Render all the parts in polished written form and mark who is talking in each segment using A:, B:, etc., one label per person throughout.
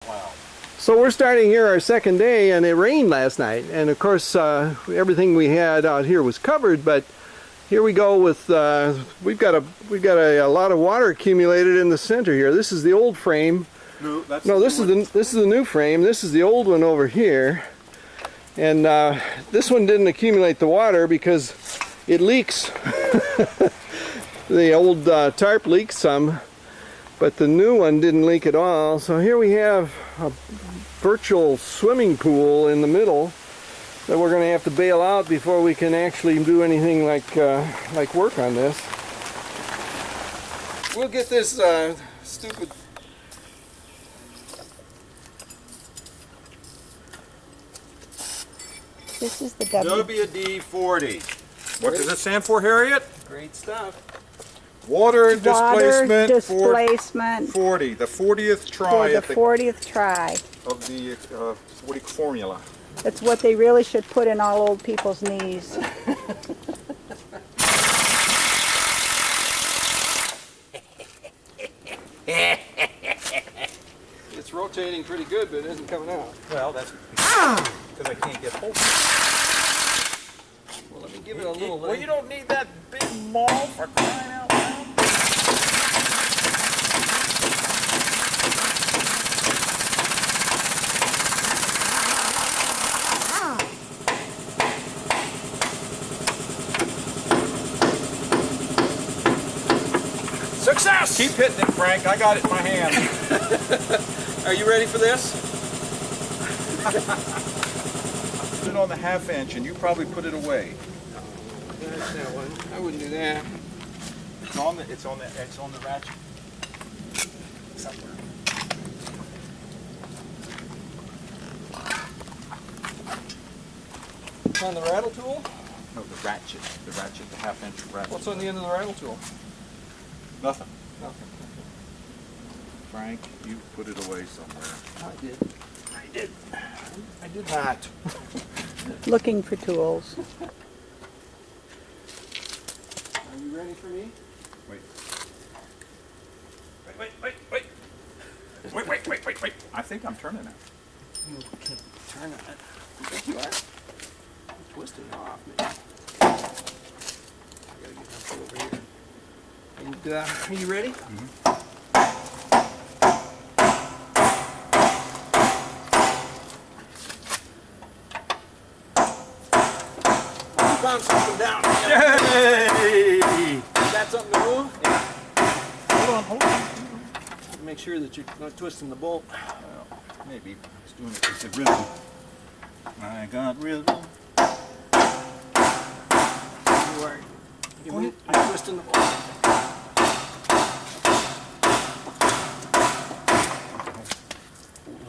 A: Wow.
B: So we're starting here our second day, and it rained last night, and of course everything we had out here was covered, but here we go with we've got a lot of water accumulated in the center here. This is the old frame.
A: No, that's
B: this is the new frame. This is the old one over here, and this one didn't accumulate the water because it leaks. The old tarp leaked some, but the new one didn't leak at all. So here we have a virtual swimming pool in the middle that we're going to have to bail out before we can actually do anything like work on this. We'll get this stupid.
C: This is the
A: WD-40. What does it stand for, Harriet?
B: Great stuff.
A: Water displacement,
C: displacement
A: 40. The 40th try
C: for the 40th try.
A: of the 40 formula.
C: That's what they really should put in all old people's knees.
B: It's rotating pretty good, but it isn't coming out.
A: Well, that's because I can't get hold of
B: Well, let me give it a little.
A: Well, you don't need that big maul for crying out loud. Success! Keep hitting it, Frank. I got it in my hand.
B: Are you ready for this?
A: Put it on the half-inch, and you probably put it away.
B: That's that one. I wouldn't do that.
A: It's on the ratchet. Somewhere.
B: It's on the rattle tool?
A: No, the ratchet, the half-inch ratchet.
B: What's on the end of the rattle tool?
A: Nothing.
B: Nothing.
A: Frank, you put it away somewhere.
B: I did not.
C: Looking for tools.
B: Are you ready for me?
A: Wait. Wait. I think I'm turning it.
B: You can't turn it. You think you are? I'm twisting it off, man. I gotta get this over here. And, are you ready?
A: Mm-hmm.
B: Found something down.
A: Yay!
B: Is that something to move?
A: Yeah. Hold on.
B: Make sure that you're not twisting the bolt.
A: Well, maybe. It's doing it. It's a rhythm. I got rhythm.
B: You are. I'm twisting the bolt.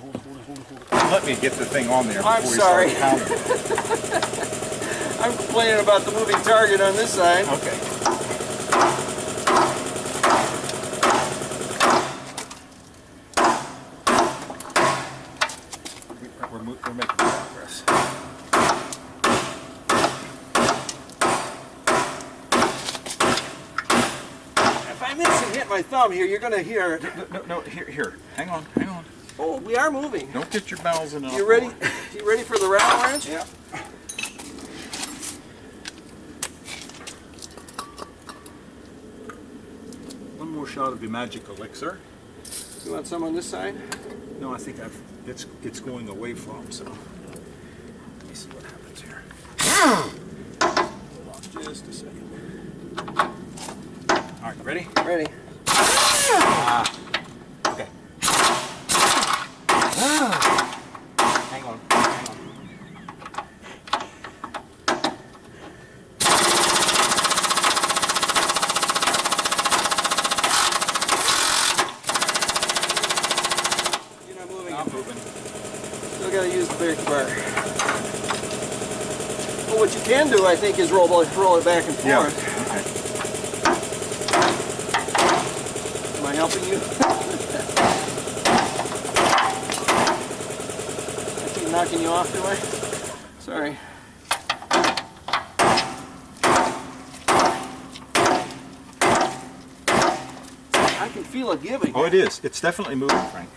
B: Hold.
A: Let me get the thing on there.
B: I'm
A: before
B: sorry.
A: You start pounding.
B: I'm complaining about the moving target on this side.
A: Okay. We're making progress.
B: If I miss and hit my thumb here, you're going to hear it.
A: No, here. Hang on.
B: Oh, we are moving.
A: Don't get your bowels in it.
B: You ready? You ready for the rattle wrench?
A: Yeah. One more shot of your magic elixir.
B: You want some on this side?
A: No, I think it's going away from, so let me see what happens here. Hold on just a second. All right, ready?
B: Ready.
A: Okay. Hang on.
B: You're not moving.
A: I'm moving.
B: Still got to use the big bar. Well, what you can do, I think, is roll it back and
A: Yeah.
B: forth.
A: Okay.
B: Am I helping you? I keep knocking you off, do I? Sorry. I can feel it giving.
A: Oh, it is. It's definitely moving, Frank.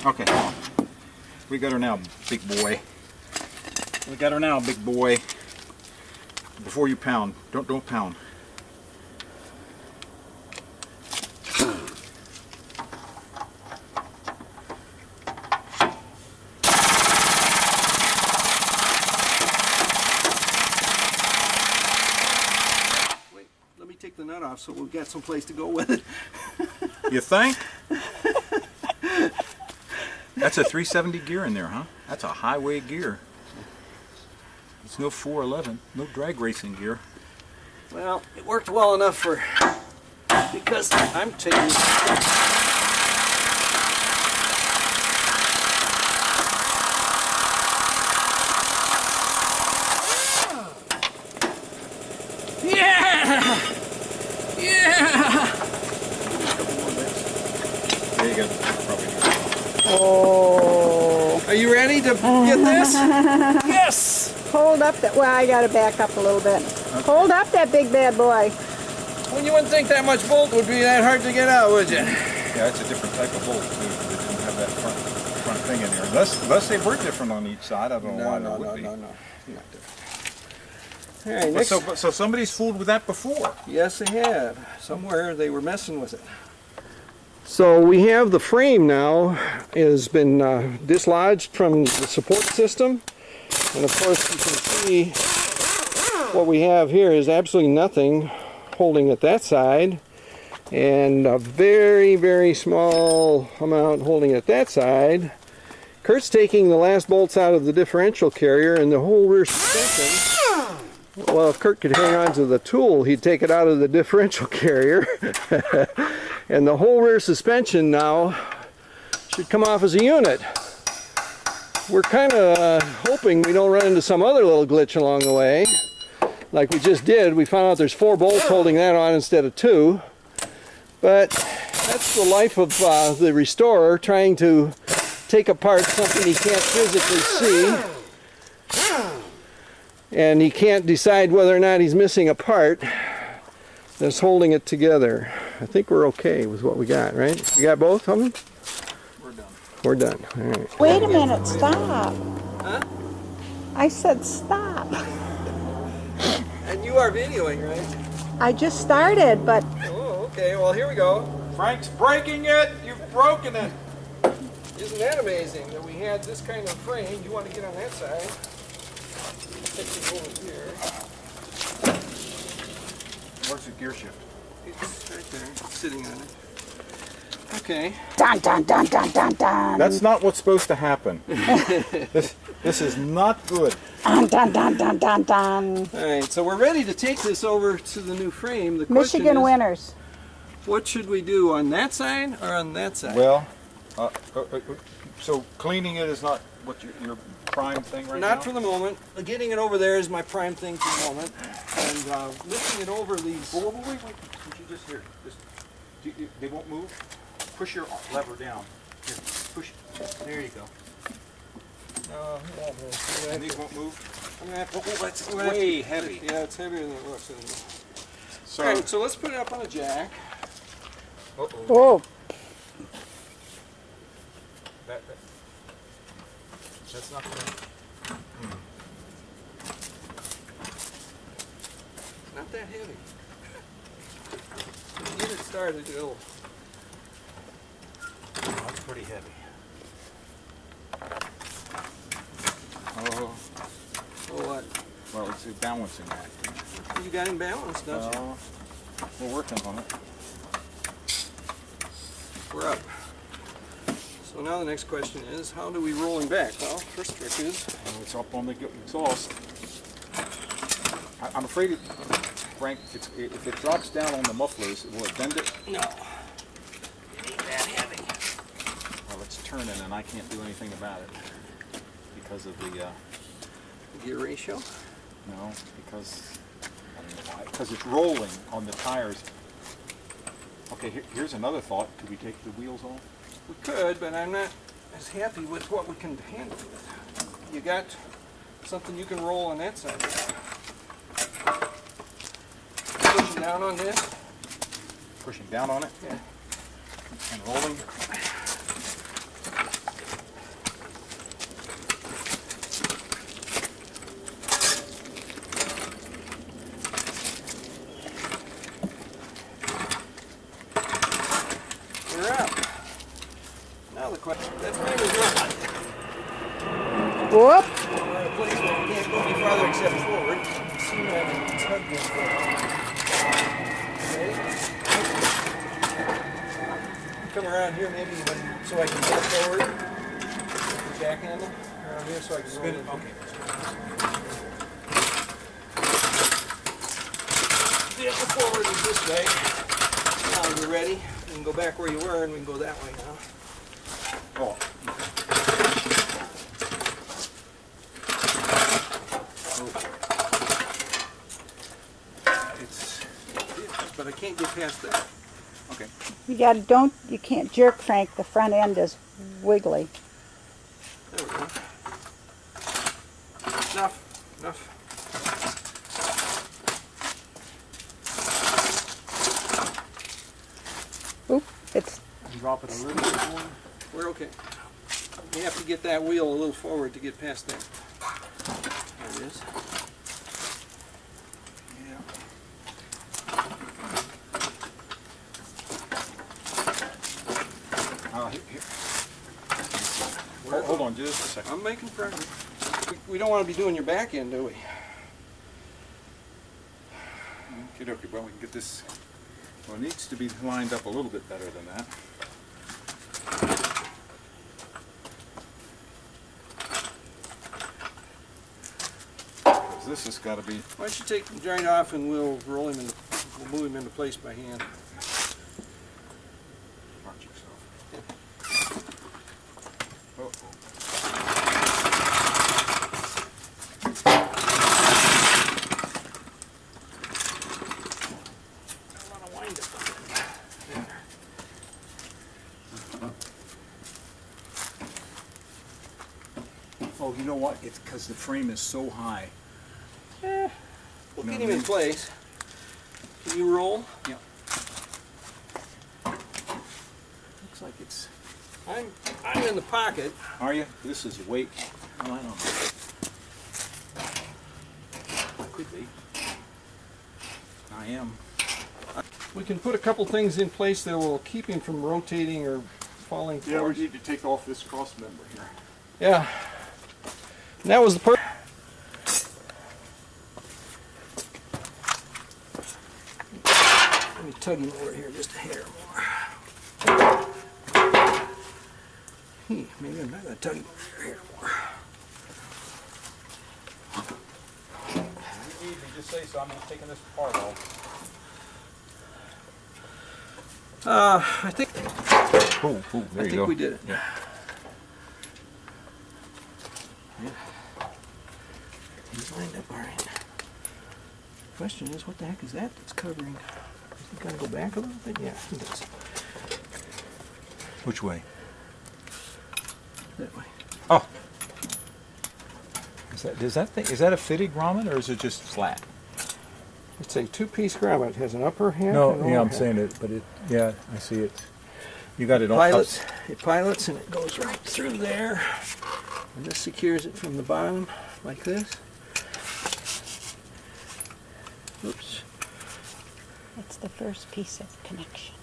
A: Okay. We got her now, big boy. We got her now, big boy. Before you pound, don't pound.
B: Wait, let me take the nut off so we'll get someplace to go with it.
A: You think? That's a 370 gear in there, huh? That's a highway gear. It's no 411, no drag racing gear.
B: Well, it worked well enough for, because I'm taking. Yeah! Yeah!
A: There you go. Probably.
C: Oh.
B: Are you ready to get this? Yes!
C: Hold up that, well, I gotta back up a little bit. Hold up that big bad boy.
B: Well, you wouldn't think that much bolt would be that hard to get out, would you?
A: Yeah, it's a different type of bolt too. It didn't have that front thing in there. Unless they were different on each side. I don't know why they would be.
B: No. Not different. All right, next.
A: So somebody's fooled with that before.
B: Yes, they have. Somewhere they were messing with it. So we have the frame now has been dislodged from the support system. And of course you can see what we have here is absolutely nothing holding at that side. And a very, very small amount holding at that side. Kurt's taking the last bolts out of the differential carrier and the whole rear suspension. Well, if Kurt could hang on to the tool, he'd take it out of the differential carrier. And the whole rear suspension now should come off as a unit. We're kind of hoping we don't run into some other little glitch along the way. Like we just did. We found out there's 4 bolts holding that on instead of 2. But that's the life of the restorer, trying to take apart something he can't physically see. And he can't decide whether or not he's missing a part that's holding it together. I think we're okay with what we got, right? You got both of them?
A: We're done.
B: We're done. All right.
C: Wait a minute, stop.
B: Huh?
C: I said stop.
B: And you are videoing, right?
C: I just started, but
B: Oh, okay. Well, here we go.
A: Frank's breaking it. You've broken it.
B: Isn't that amazing that we had this kind of frame? You want to get on that side? Take you over here.
A: Where's the gear shift?
B: It's right there. It's sitting on it. Okay.
C: dun dun dun dun dun dun.
A: That's not what's supposed to happen. This is not good.
C: Dun dun dun dun dun dun.
B: All right. So we're ready to take this over to the new frame. The question
C: Michigan
B: is,
C: winners.
B: what should we do on that side or on that side?
A: Well, so cleaning it is not what your prime thing right now?
B: Not for the moment. Getting it over there is my prime thing for the moment. And lifting it over these.
A: Wait. Could you just they won't move? Push your lever down. Here, push. There you go.
B: No,
A: And these won't move?
B: I'm gonna have to.
A: It's way heavy.
B: Yeah, it's heavier than it looks. Isn't it?
A: So,
B: All right, so let's put it up on a jack.
C: Oh,
A: that's not good.
B: Not that heavy. When you get it started, it'll.
A: That's pretty heavy. Oh,
B: Oh, what?
A: well, it's a balancing act.
B: You got him balanced, don't you?
A: We're working on it.
B: We're up. So now the next question is, how do we roll him back? Well, first trick is.
A: It's up on the exhaust. I'm afraid, Frank, if it drops down on the mufflers, will it bend it?
B: No. It ain't that heavy.
A: Well, it's turning and I can't do anything about it because of the,
B: Gear ratio?
A: no, because, I don't know why, because it's rolling on the tires. Okay, here's another thought. Could we take the wheels off?
B: We could, but I'm not as happy with what we can handle with. You got something you can roll on that side. Pushing down on this.
A: Pushing down on it
B: Yeah.
A: and rolling.
C: Whoop.
B: We're in a place where we can't go any farther except forward. See if I can tug this thing. Ready? Come around here maybe so I can get forward. Back handle around here so I can spin it. Okay. The upper forward is this way. Now you're ready. You can go back where you were and we can go that way now.
A: Oh.
B: But I can't get past that.
A: Okay.
C: You can't jerk crank. The front end is wiggly.
B: There we go. Enough.
C: Oop, it's
A: Drop it a little bit more.
B: We're okay. You have to get that wheel a little forward to get past that. There it is.
A: Hold on just a second.
B: I'm making progress. We don't want to be doing your back end, do we?
A: Okay, well we can get this, well it needs to be lined up a little bit better than that. Because this has got to be,
B: Why don't you take the joint off and we'll roll him we'll move him into place by hand.
A: watch yourself. Oh. Oh, you know what? It's because the frame is so high.
B: We'll
A: No,
B: get him in
A: no.
B: place. Can you roll?
A: Yeah. Looks like it's.
B: I'm in the pocket.
A: Are you? This is weight. Well, I don't know. Could be. I am.
B: We can put a couple things in place that will keep him from rotating or falling
A: Yeah, we
B: forward.
A: need to take off this cross member here.
B: Yeah. And that was the part. Let me tug him over here just a hair more. Maybe I'm not going to tug him over here more.
A: You need to just say so. I'm taking this part off.
B: I think
A: Oh, there
B: I think we did it.
A: Yeah.
B: He's lined up all right. Question is, what the heck is that that's covering? Does he gotta go back a little bit? Yeah, he does.
A: Which way?
B: That way.
A: Oh. Is that a fitted grommet or is it just flat?
B: It's a two-piece grommet. It has an upper half and
D: No,
B: a
D: yeah,
B: lower
D: I'm
B: half.
D: saying it, but I see it. You got it all.
B: Pilots. It pilots and it goes right through there. And this secures it from the bottom like this. Oops.
C: it's the first piece of connection.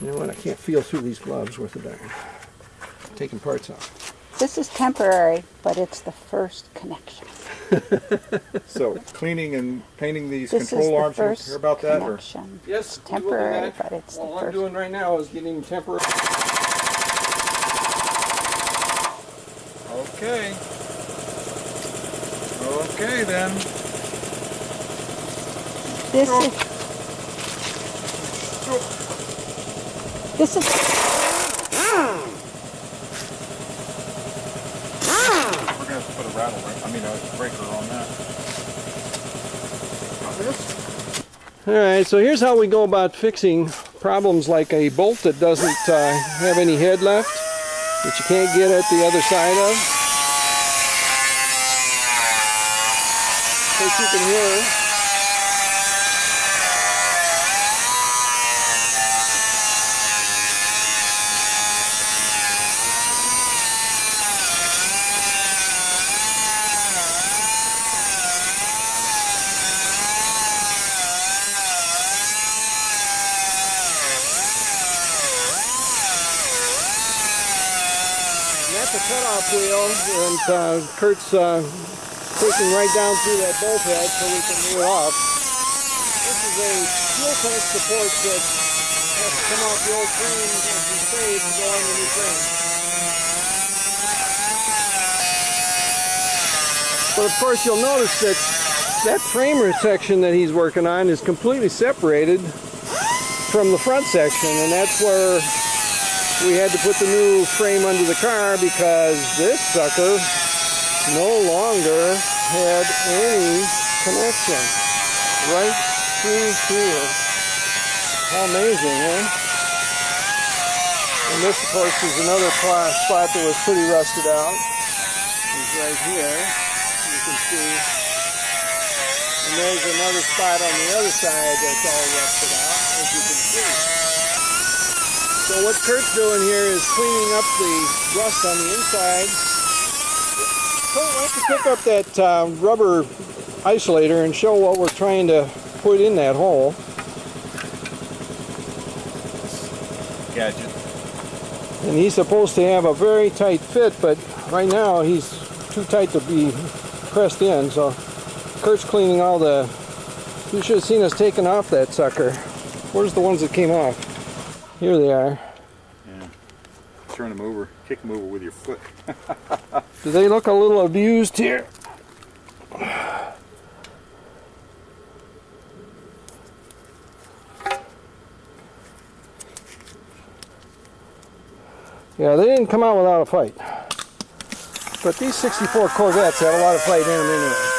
B: You know what? I can't feel through these gloves worth a darn. Taking parts off.
C: This is temporary, but it's the first connection.
A: So cleaning and painting these
C: This is
A: control
C: the
A: arms. You
C: first
A: hear about that? Or?
C: connection.
B: Yes, we will do
C: Temporary,
B: that.
C: but it's the
B: All I'm
C: first.
B: doing right now is getting temporary.
A: Okay. Okay then.
C: This is
A: We're gonna have to put a rattle, right? I mean a breaker on that.
B: All right, so here's how we go about fixing problems like a bolt that doesn't have any head left, that you can't get at the other side of. In case you can hear. That's a cutoff wheel, and Kurt's taking right down through that bolt head so we can move it off. This is a fuel tank support that has to come off the old frame and be saved to go on the new frame. But of course you'll notice that that framer section that he's working on is completely separated from the front section, and that's where we had to put the new frame under the car because this sucker no longer had any connection right through here. How amazing, huh? And this, of course, is another spot that was pretty rusted out. It's right here, you can see. And there's another spot on the other side that's all rusted out, as you can see. So what Kurt's doing here is cleaning up the rust on the inside. So I'd like to pick up that rubber isolator and show what we're trying to put in that hole.
D: Gadget.
B: And he's supposed to have a very tight fit, but right now he's too tight to be pressed in. So Kurt's cleaning all the... You should have seen us taking off that sucker. Where's the ones that came off? Here they are.
A: Yeah. Turn them over, kick them over with your foot.
B: Do they look a little abused here? Yeah, they didn't come out without a fight. But these 64 Corvettes have a lot of fight in them anyway.